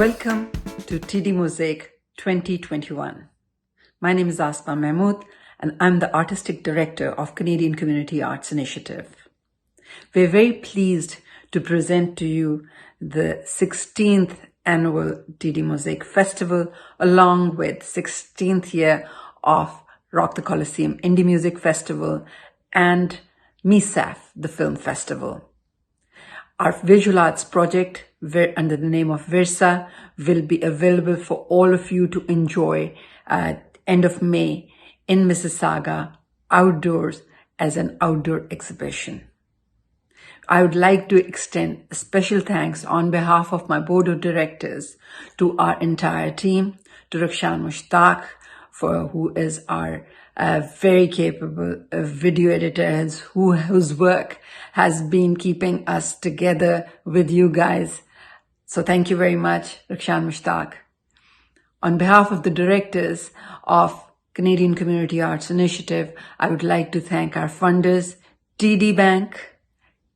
Welcome to TD Mosaic 2021. My name is Asma Mahmood and I'm the Artistic Director of Canadian Community Arts Initiative. We're very pleased to present to you the 16th annual TD Mosaic Festival along with 16th year of Rock the Coliseum Indie Music Festival and MISAF, the Film Festival. Our visual arts project under the name of Versa will be available for all of you to enjoy at end of May in Mississauga outdoors as an outdoor exhibition. I would like to extend a special thanks on behalf of my board of directors to our entire team, to Rakshan Mushtaq, who is our very capable video editor whose work has been keeping us together with you guys. So thank you very much, Rakshan Mushtaq. On behalf of the directors of Canadian Community Arts Initiative, I would like to thank our funders, TD Bank,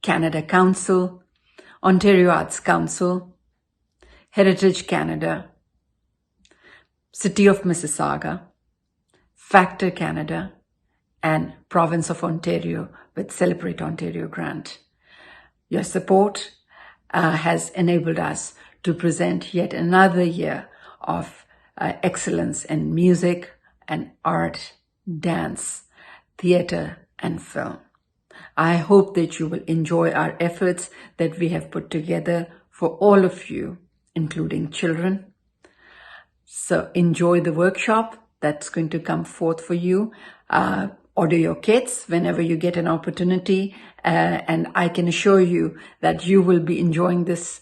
Canada Council, Ontario Arts Council, Heritage Canada, City of Mississauga, Factor Canada, and Province of Ontario with Celebrate Ontario grant. Your support has enabled us to present yet another year of excellence in music and art, dance, theater, and film. I hope that you will enjoy our efforts that we have put together for all of you, including children. So enjoy the workshop that's going to come forth for you. Order your kits whenever you get an opportunity. And I can assure you that you will be enjoying this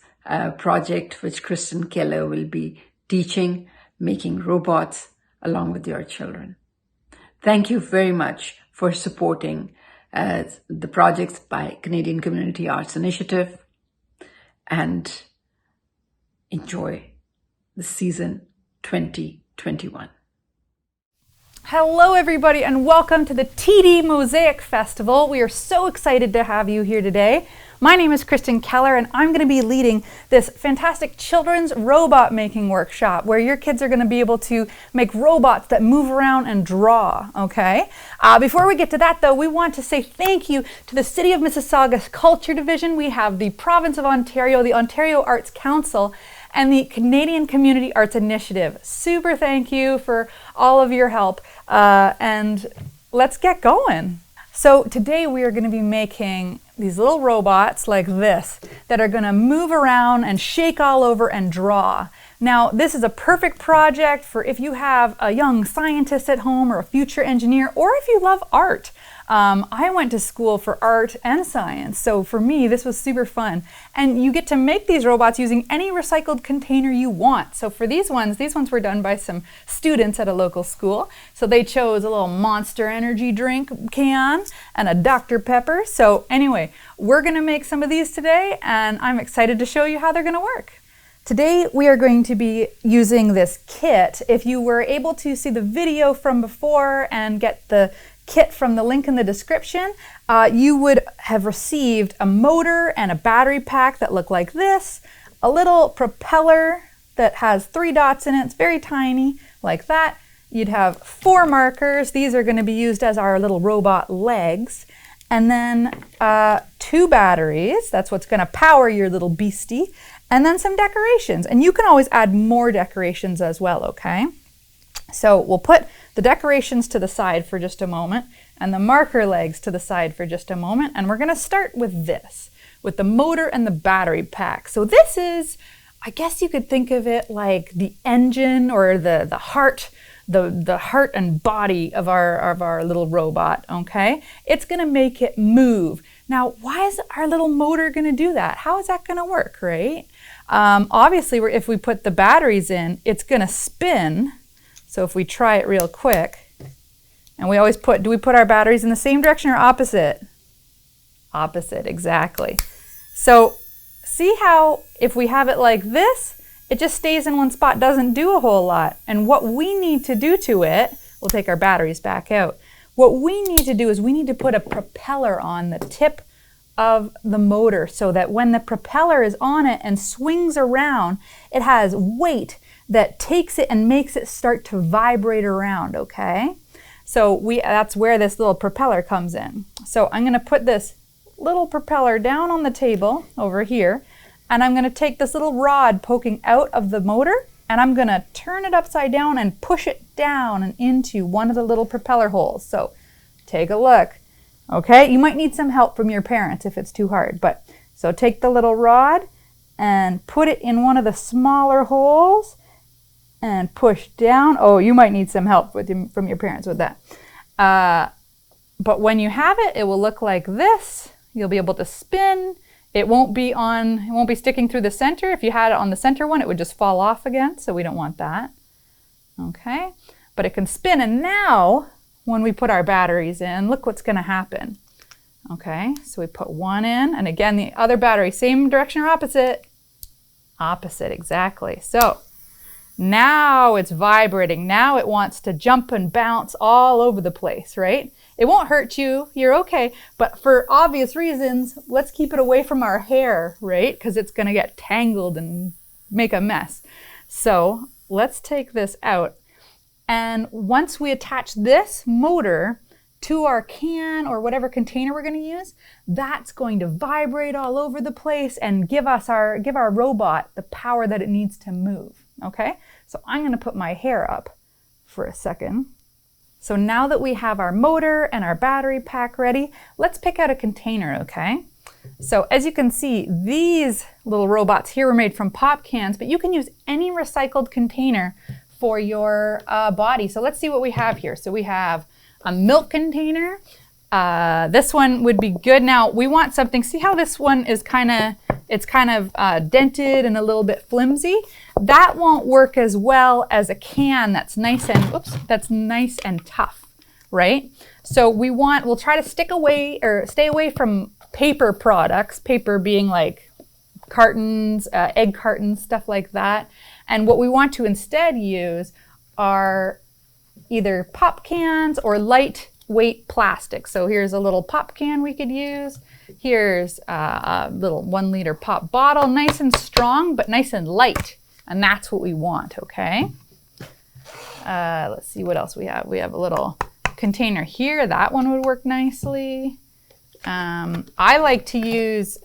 project, which Kristen Keller will be teaching, making robots along with your children. Thank you very much for supporting the projects by Canadian Community Arts Initiative, and enjoy the season 2021. Hello everybody and welcome to the TD Mosaic Festival. We are so excited to have you here today. My name is Kristen Keller and I'm going to be leading this fantastic children's robot making workshop where your kids are going to be able to make robots that move around and draw, okay? Before we get to that though, we want to say thank you to the City of Mississauga's Culture Division. We have the Province of Ontario, the Ontario Arts Council, and the Canadian Community Arts Initiative. Super thank you for all of your help, and let's get going. So today we are going to be making these little robots like this that are going to move around and shake all over and draw. Now, this is a perfect project for if you have a young scientist at home or a future engineer, or if you love art. I went to school for art and science, so for me this was super fun. And you get to make these robots using any recycled container you want. So for these ones were done by some students at a local school. So they chose a little Monster Energy drink can and a Dr. Pepper. So anyway, we're gonna make some of these today and I'm excited to show you how they're gonna work. Today we are going to be using this kit. If you were able to see the video from before and get the kit from the link in the description, you would have received a motor and a battery pack that look like this, a little propeller that has 3 dots in it, it's very tiny, like that. You'd have 4 markers, these are going to be used as our little robot legs, and then 2 batteries, that's what's going to power your little beastie, and then some decorations. And you can always add more decorations as well, okay? So we'll put the decorations to the side for just a moment and the marker legs to the side for just a moment. And we're going to start with this, with the motor and the battery pack. So this is, I guess you could think of it like the engine or the heart, the heart and body of our little robot, okay? It's going to make it move. Now, why is our little motor going to do that? How is that going to work, right? Obviously, if we put the batteries in, it's going to spin. So if we try it real quick, and we always do we put our batteries in the same direction or opposite? Opposite, exactly. So see how if we have it like this, it just stays in one spot, doesn't do a whole lot. And what we need to do to it, we'll take our batteries back out. What we need to do is we need to put a propeller on the tip of the motor so that when the propeller is on it and swings around, it has weight that takes it and makes it start to vibrate around, okay? So that's where this little propeller comes in. So I'm going to put this little propeller down on the table over here, and I'm going to take this little rod poking out of the motor, and I'm going to turn it upside down and push it down and into one of the little propeller holes. So take a look. Okay, you might need some help from your parents if it's too hard, but so take the little rod and put it in one of the smaller holes and push down. Oh, you might need some help from your parents with that. But when you have it, it will look like this. You'll be able to spin. It won't be sticking through the center. If you had it on the center one, it would just fall off again, so we don't want that. Okay, but it can spin, and now when we put our batteries in, look what's going to happen. Okay, so we put one in, and again, the other battery, same direction or opposite? Opposite, exactly. So now it's vibrating. Now it wants to jump and bounce all over the place, right? It won't hurt you, you're okay, but for obvious reasons, let's keep it away from our hair, right? Because it's going to get tangled and make a mess. So let's take this out. And once we attach this motor to our can or whatever container we're going to use, that's going to vibrate all over the place and give our robot the power that it needs to move. Okay, so I'm going to put my hair up for a second. So now that we have our motor and our battery pack ready, let's pick out a container, okay? So as you can see, these little robots here were made from pop cans, but you can use any recycled container for your body. So let's see what we have here. So we have a milk container. This one would be good. Now we want something, see how this one is kind of dented and a little bit flimsy? That won't work as well as a can that's nice and tough, right? So we'll try to stay away from paper products, paper being like cartons, egg cartons, stuff like that. And what we want to instead use are either pop cans or lightweight plastic. So here's a little pop can we could use. Here's a little 1 liter pop bottle, nice and strong, but nice and light. And that's what we want, okay? Let's see what else we have. We have a little container here. That one would work nicely. I like to use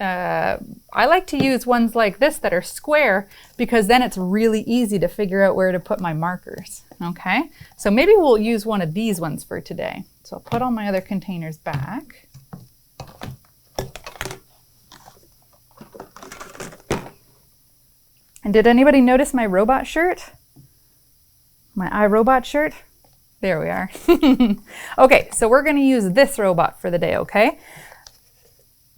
ones like this that are square because then it's really easy to figure out where to put my markers. Okay, so maybe we'll use one of these ones for today. So I'll put all my other containers back. And did anybody notice my robot shirt? My iRobot shirt? There we are. Okay, so we're going to use this robot for the day, okay?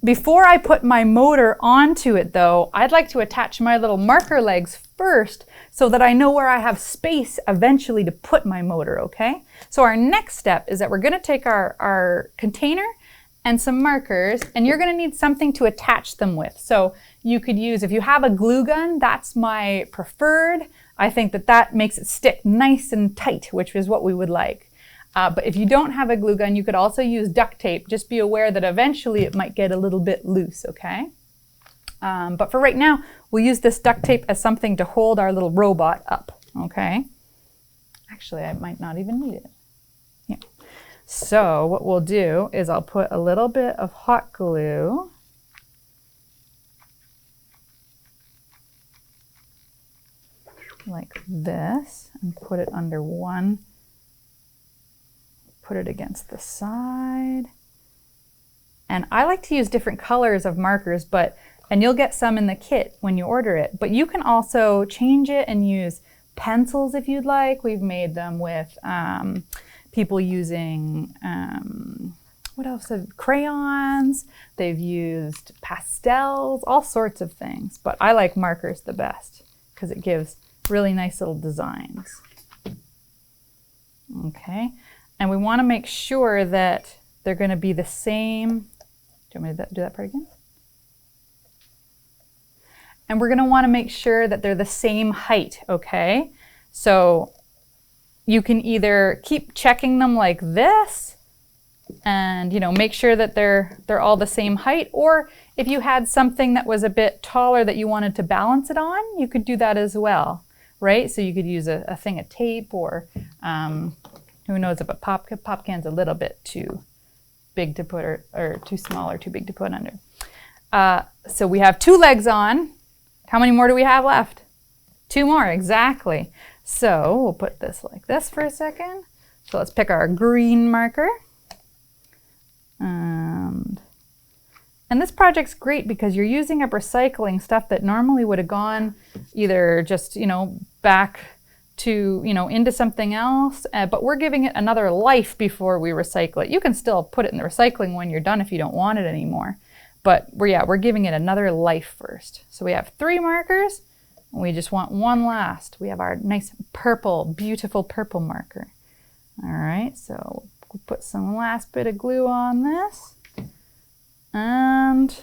Before I put my motor onto it though, I'd like to attach my little marker legs first so that I know where I have space eventually to put my motor, okay? So our next step is that we're going to take our container and some markers, and you're going to need something to attach them with. So you could use, if you have a glue gun, that's my preferred. I think that makes it stick nice and tight, which is what we would like. But if you don't have a glue gun, you could also use duct tape. Just be aware that eventually it might get a little bit loose, okay? But for right now, we'll use this duct tape as something to hold our little robot up, okay? Actually, I might not even need it. Yeah. So what we'll do is I'll put a little bit of hot glue like this and put it under one. Put it against the side. And I like to use different colors of markers, and you'll get some in the kit when you order it, but you can also change it and use pencils if you'd like. We've made them with people using, what else? Crayons. They've used pastels, all sorts of things, but I like markers the best because it gives really nice little designs. Okay. And we want to make sure that they're going to be the same. Do you want me to do that part again? And we're going to want to make sure that they're the same height, okay? So you can either keep checking them like this, and make sure that they're all the same height. Or if you had something that was a bit taller that you wanted to balance it on, you could do that as well, right? So you could use a thing of tape, or who knows if a pop can's a little bit too big to put, or too small or too big to put under. So we have 2 legs on. How many more do we have left? 2 more, exactly. So we'll put this like this for a second. So let's pick our green marker. And this project's great because you're using up recycling stuff that normally would have gone either just, back to, into something else, but we're giving it another life before we recycle it. You can still put it in the recycling when you're done if you don't want it anymore. But we're giving it another life first. So we have 3 markers, and we just want 1 last. We have our nice purple, beautiful purple marker. All right, so we'll put some last bit of glue on this. And,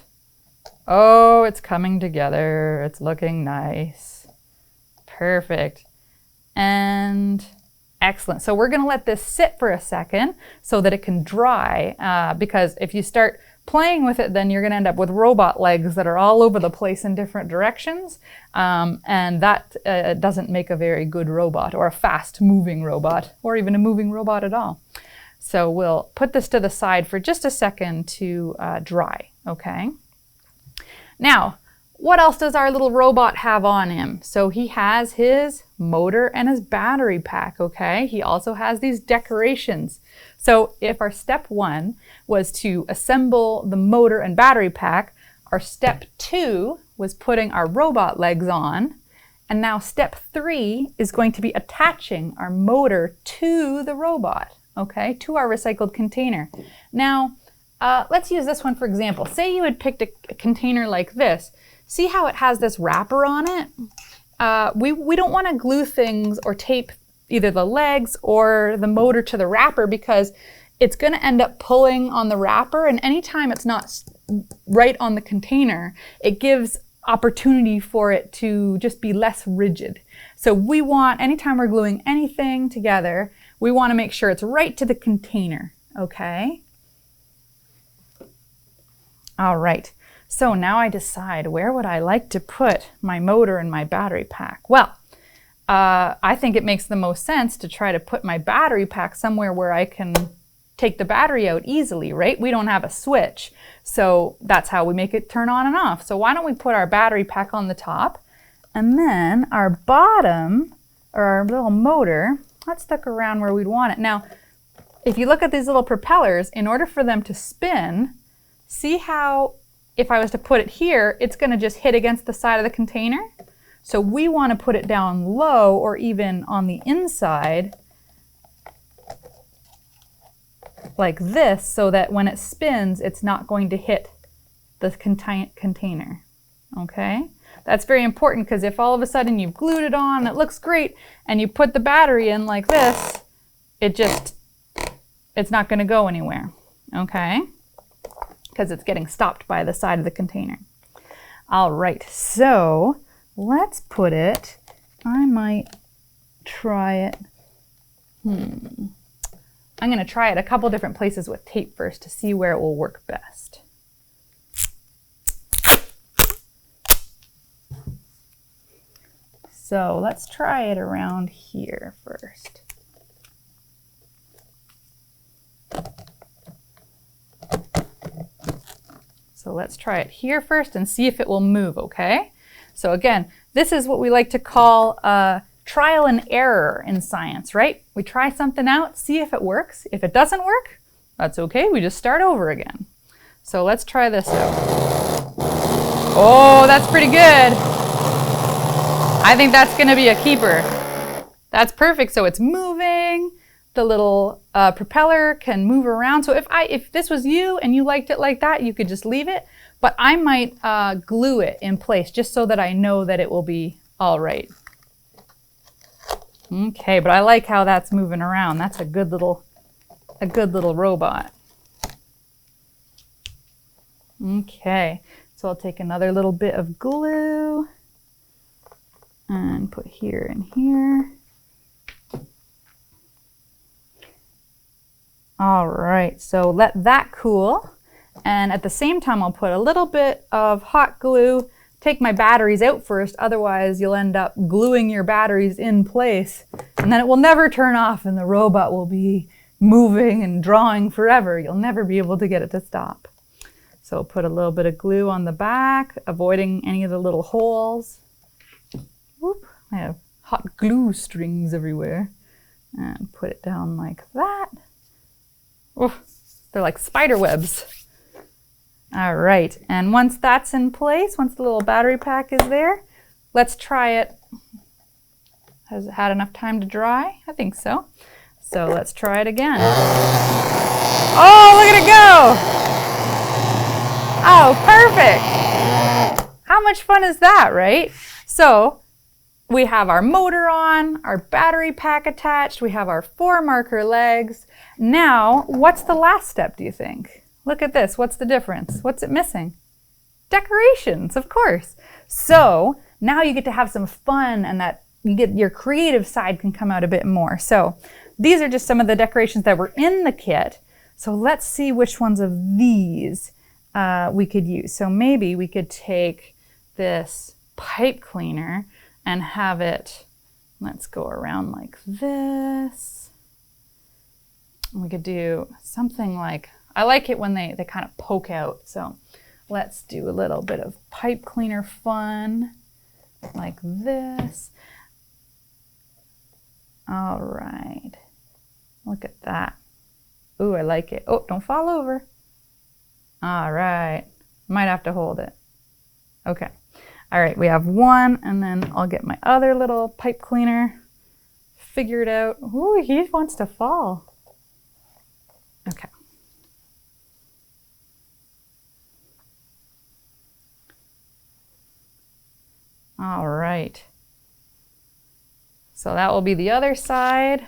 oh, it's coming together. It's looking nice. Perfect. And excellent. So we're going to let this sit for a second so that it can dry, because if you start playing with it, then you're going to end up with robot legs that are all over the place in different directions, and that doesn't make a very good robot, or a fast-moving robot, or even a moving robot at all. So we'll put this to the side for just a second to dry, okay? Now, what else does our little robot have on him? So he has his motor and his battery pack, okay? He also has these decorations. So if our step 1 was to assemble the motor and battery pack, our step 2 was putting our robot legs on, and now step 3 is going to be attaching our motor to the robot, okay, to our recycled container. Now, let's use this one for example. Say you had picked a container like this. See how it has this wrapper on it? We don't want to glue things or tape either the legs or the motor to the wrapper, because it's going to end up pulling on the wrapper, and anytime it's not right on the container, it gives opportunity for it to just be less rigid. So we want, anytime we're gluing anything together, we want to make sure it's right to the container, okay? All right. So now I decide, where would I like to put my motor and my battery pack? Well, I think it makes the most sense to try to put my battery pack somewhere where I can take the battery out easily, right? We don't have a switch, so that's how we make it turn on and off. So why don't we put our battery pack on the top, and then our bottom, or our little motor, let's stick around where we'd want it. Now, if you look at these little propellers, in order for them to spin, see how if I was to put it here, it's going to just hit against the side of the container? So we want to put it down low, or even on the inside like this, so that when it spins, it's not going to hit the container, okay? That's very important, because if all of a sudden you've glued it on, it looks great, and you put the battery in like this, it's not going to go anywhere, okay? Because it's getting stopped by the side of the container. All right, so let's put it, I might try it, I'm going to try it a couple different places with tape first to see where it will work best. So let's try it around here first. So let's try it here first and see if it will move, okay? So again, this is what we like to call trial and error in science, right? We try something out, see if it works. If it doesn't work, that's okay, we just start over again. So let's try this out. Oh, that's pretty good. I think that's gonna be a keeper. That's perfect, so it's moving. The little propeller can move around. So if this was you and you liked it like that, you could just leave it. But I might glue it in place just so that I know that it will be all right. Okay, but I like how that's moving around. That's a good little robot. Okay, so I'll take another little bit of glue and put here and here. All right, so let that cool. And at the same time, I'll put a little bit of hot glue. Take my batteries out first, otherwise you'll end up gluing your batteries in place and then it will never turn off and the robot will be moving and drawing forever. You'll never be able to get it to stop. So put a little bit of glue on the back, avoiding any of the little holes. Whoop, I have hot glue strings everywhere. And put it down like that. Oh, they're like spider webs. All right, and once that's in place, once the little battery pack is there, let's try it. Has it had enough time to dry? I think so. So let's try it again. Oh, look at it go! Oh, perfect! How much fun is that, right? So we have our motor on, our battery pack attached, we have our 4 marker legs. Now, what's the last step, do you think? Look at this. What's the difference? What's it missing? Decorations, of course. So now you get to have some fun and that you get your creative side can come out a bit more. So these are just some of the decorations that were in the kit. So let's see which ones of these we could use. So maybe we could take this pipe cleaner and have it, let's go around like this. We could do something like, I like it when they kind of poke out. So let's do a little bit of pipe cleaner fun, like this. All right, look at that. Ooh, I like it. Oh, don't fall over. All right, might have to hold it. Okay, all right, we have one, and then I'll get my other little pipe cleaner figured out. Ooh, he wants to fall. Okay. All right. So that will be the other side.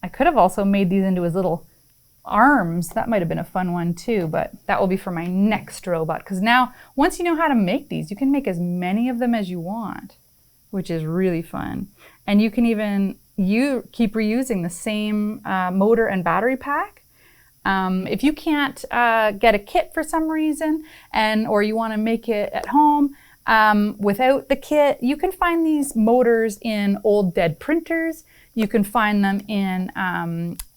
I could have also made these into his little arms. That might have been a fun one too, but that will be for my next robot. Because now, once you know how to make these, you can make as many of them as you want, which is really fun. And you can even keep reusing the same motor and battery pack. If you can't get a kit for some reason, or you want to make it at home, without the kit, you can find these motors in old dead printers. You can find them in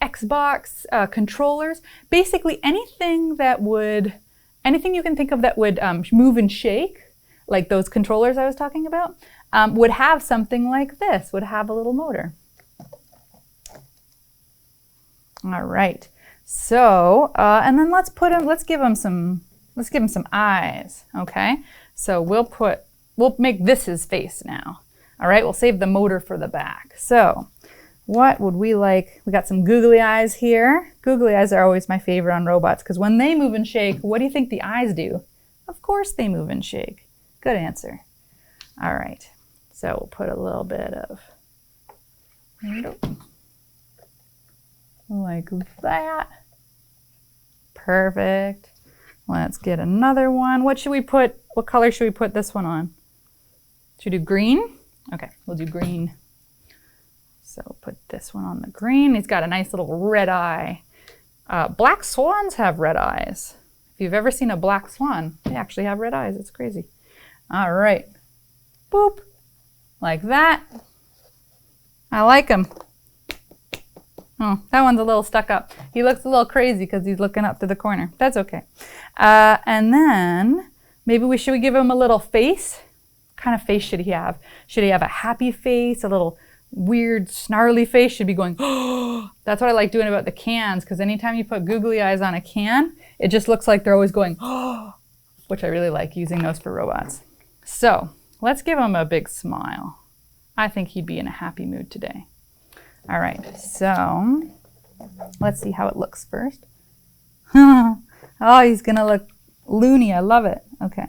Xbox controllers. Basically anything you can think of that would move and shake, like those controllers I was talking about, would have something like this, would have a little motor. All right. So, and then let's give him some eyes, okay? So we'll make this his face now. All right, we'll save the motor for the back. So what would we like? We got some googly eyes here. Googly eyes are always my favorite on robots because when they move and shake, what do you think the eyes do? Of course they move and shake. Good answer. All right, so we'll put a little bit of, like that. Perfect. Let's get another one. What should we put? What color should we put this one on? Should we do green? Okay, we'll do green. So put this one on the green. He's got a nice little red eye. Black swans have red eyes. If you've ever seen a black swan, they actually have red eyes. It's crazy. All right. Boop. Like that. I like him. Oh, that one's a little stuck up. He looks a little crazy because he's looking up to the corner. That's okay. And then maybe should we give him a little face? What kind of face should he have? Should he have a happy face, a little weird snarly face? Should be going, oh, that's what I like doing about the cans, because anytime you put googly eyes on a can, it just looks like they're always going, oh, which I really like using those for robots. So let's give him a big smile. I think he'd be in a happy mood today. All right, so let's see how it looks first. Oh, he's gonna look loony. I love it. Okay.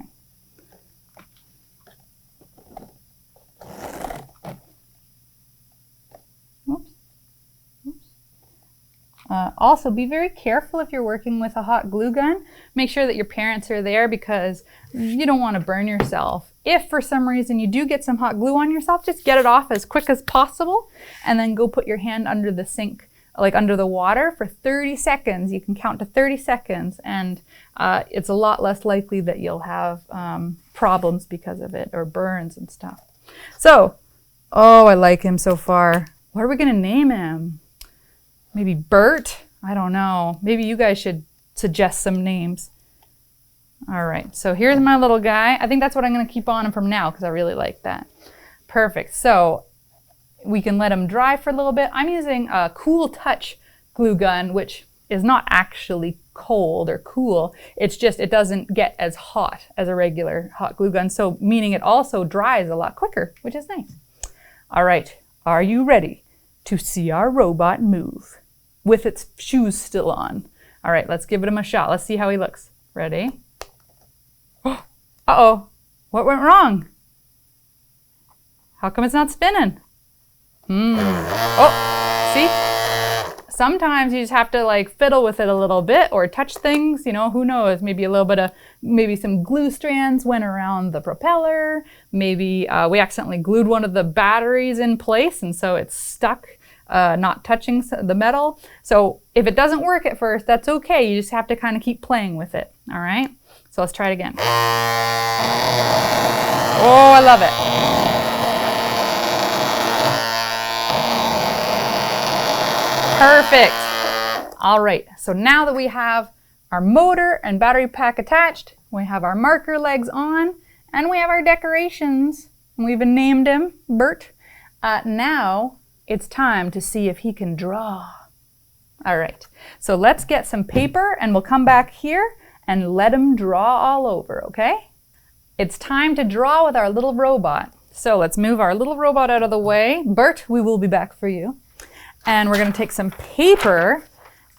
Oops. Oops. Also, be very careful if you're working with a hot glue gun. Make sure that your parents are there because you don't want to burn yourself. If for some reason you do get some hot glue on yourself, just get it off as quick as possible and then go put your hand under the sink like under the water for 30 seconds. You can count to 30 seconds, and it's a lot less likely that you'll have problems because of it, or burns and stuff. So, oh, I like him so far. What are we gonna name him? Maybe Bert? I don't know. Maybe you guys should suggest some names. All right, so here's my little guy. I think that's what I'm gonna keep on him from now because I really like that. Perfect, so we can let him dry for a little bit. I'm using a Cool Touch glue gun, which is not actually cold or cool. It's just, it doesn't get as hot as a regular hot glue gun, so meaning it also dries a lot quicker, which is nice. All right, are you ready to see our robot move with its shoes still on? All right, let's give him a shot. Let's see how he looks. Ready? Uh-oh, what went wrong? How come it's not spinning? Oh, see? Sometimes you just have to like fiddle with it a little bit or touch things, you know, who knows? Maybe a little bit of, maybe some glue strands went around the propeller. Maybe we accidentally glued one of the batteries in place and so it's stuck, not touching the metal. So if it doesn't work at first, that's okay. You just have to kind of keep playing with it, all right? So let's try it again. Oh, I love it. Perfect. All right, so now that we have our motor and battery pack attached, we have our marker legs on, and we have our decorations. We've named him Bert. Now it's time to see if he can draw. All right, so let's get some paper and we'll come back here and let him draw all over, okay? It's time to draw with our little robot. So let's move our little robot out of the way. Bert, we will be back for you. And we're gonna take some paper,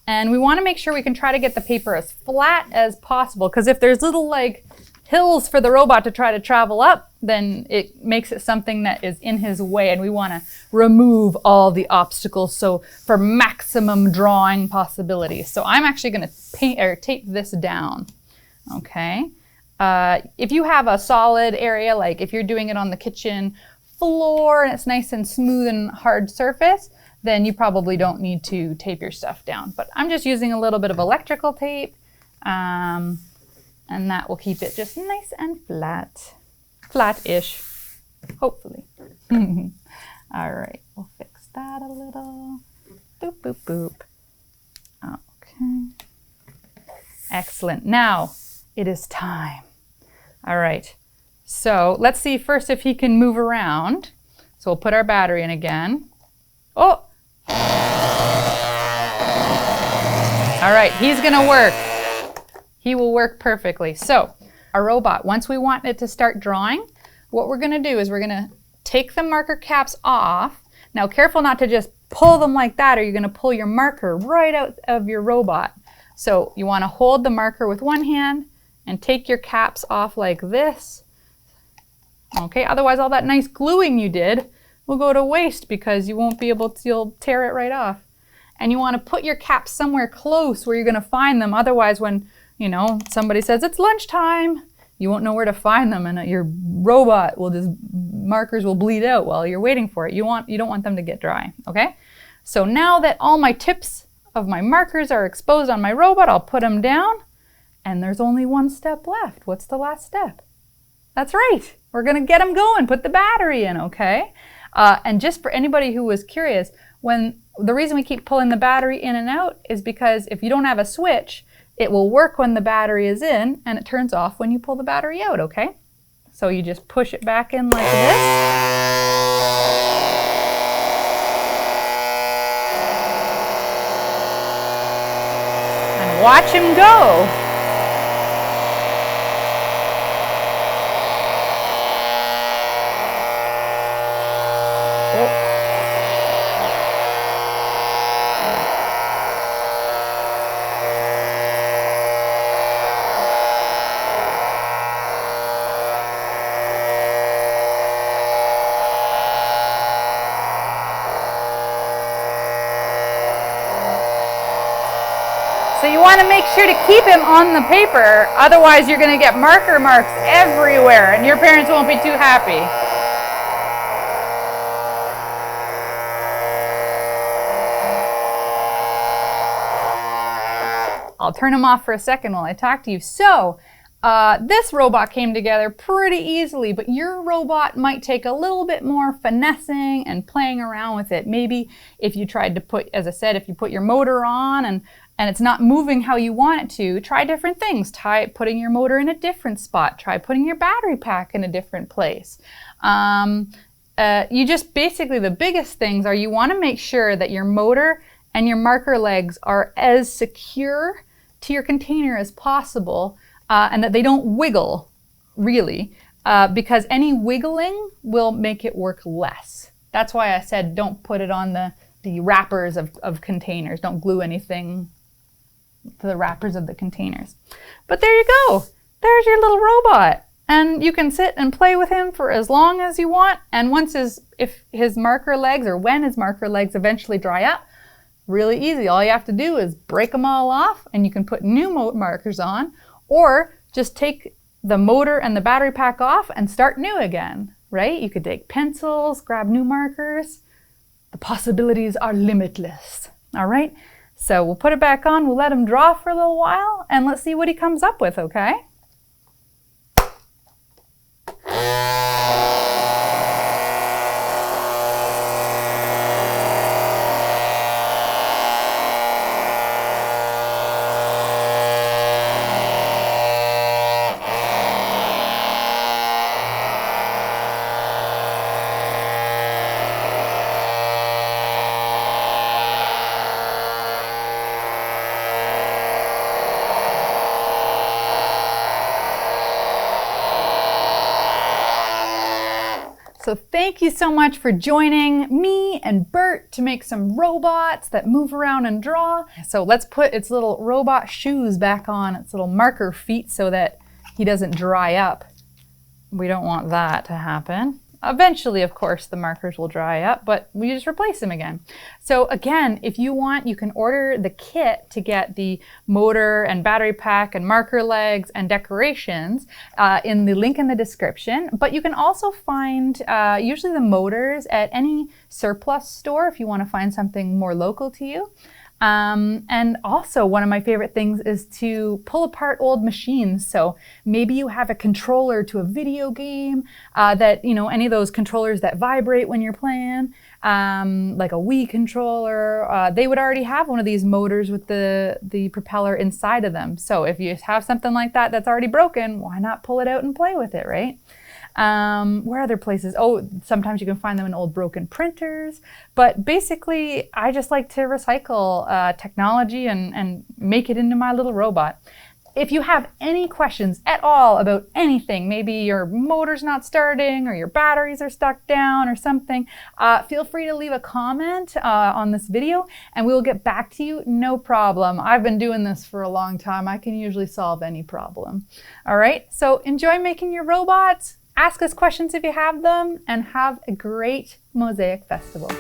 and we wanna make sure we can try to get the paper as flat as possible, because if there's little like hills for the robot to try to travel up, then it makes it something that is in his way, and we wanna remove all the obstacles, so for maximum drawing possibilities. So I'm actually gonna paint or tape this down, okay? If you have a solid area, like if you're doing it on the kitchen floor and it's nice and smooth and hard surface, then you probably don't need to tape your stuff down. But I'm just using a little bit of electrical tape, and that will keep it just nice and flat. Flat-ish, hopefully. All right, we'll fix that a little. Boop, boop, boop. Okay. Excellent. Now, it is time. All right, so let's see first if he can move around. So we'll put our battery in again. Oh! All right, he's gonna work. He will work perfectly. So, our robot, once we want it to start drawing, what we're gonna do is we're gonna take the marker caps off. Now, careful not to just pull them like that or you're gonna pull your marker right out of your robot. So, you wanna hold the marker with one hand and take your caps off like this. Okay, otherwise all that nice gluing you did will go to waste because you won't be able to, you'll tear it right off. And you want to put your caps somewhere close where you're going to find them. Otherwise, when, you know, somebody says it's lunchtime, you won't know where to find them, and your robot will just, markers will bleed out while you're waiting for it. You don't want them to get dry, okay? So now that all my tips of my markers are exposed on my robot, I'll put them down, and there's only one step left. What's the last step? That's right. We're going to get them going, put the battery in, okay? And just for anybody who was curious, the reason we keep pulling the battery in and out is because if you don't have a switch, it will work when the battery is in and it turns off when you pull the battery out, okay? So you just push it back in like this. And watch him go. So you want to make sure to keep him on the paper, otherwise you're going to get marker marks everywhere and your parents won't be too happy. I'll turn them off for a second while I talk to you. So this robot came together pretty easily, but your robot might take a little bit more finessing and playing around with it. Maybe if you tried to put, as I said, if you put your motor on and it's not moving how you want it to, try different things. Try putting your motor in a different spot. Try putting your battery pack in a different place. You just basically, the biggest things are you want to make sure that your motor and your marker legs are as secure to your container as possible, and that they don't wiggle, really, because any wiggling will make it work less. That's why I said don't put it on the wrappers of containers. Don't glue anything to the wrappers of the containers. But there you go. There's your little robot. And you can sit and play with him for as long as you want. And if his marker legs, or when his marker legs eventually dry up, really easy. All you have to do is break them all off and you can put new markers on, or just take the motor and the battery pack off and start new again, right? You could take pencils, grab new markers. The possibilities are limitless, all right? So we'll put it back on, we'll let him draw for a little while, and let's see what he comes up with, okay? So thank you so much for joining me and Bert to make some robots that move around and draw. So let's put its little robot shoes back on, its little marker feet, so that he doesn't dry up. We don't want that to happen. Eventually, of course, the markers will dry up, but we just replace them again. So again, if you want, you can order the kit to get the motor and battery pack and marker legs and decorations in the link in the description. But you can also find usually the motors at any surplus store if you want to find something more local to you. And also one of my favorite things is to pull apart old machines. So maybe you have a controller to a video game that, you know, any of those controllers that vibrate when you're playing, like a Wii controller, they would already have one of these motors with the propeller inside of them. So if you have something like that that's already broken, why not pull it out and play with it, right? Where are other places? Oh, sometimes you can find them in old broken printers. But basically, I just like to recycle technology and make it into my little robot. If you have any questions at all about anything, maybe your motor's not starting or your batteries are stuck down or something, feel free to leave a comment on this video and we will get back to you, no problem. I've been doing this for a long time. I can usually solve any problem. All right, so enjoy making your robots. Ask us questions if you have them, and have a great Mosaic Festival.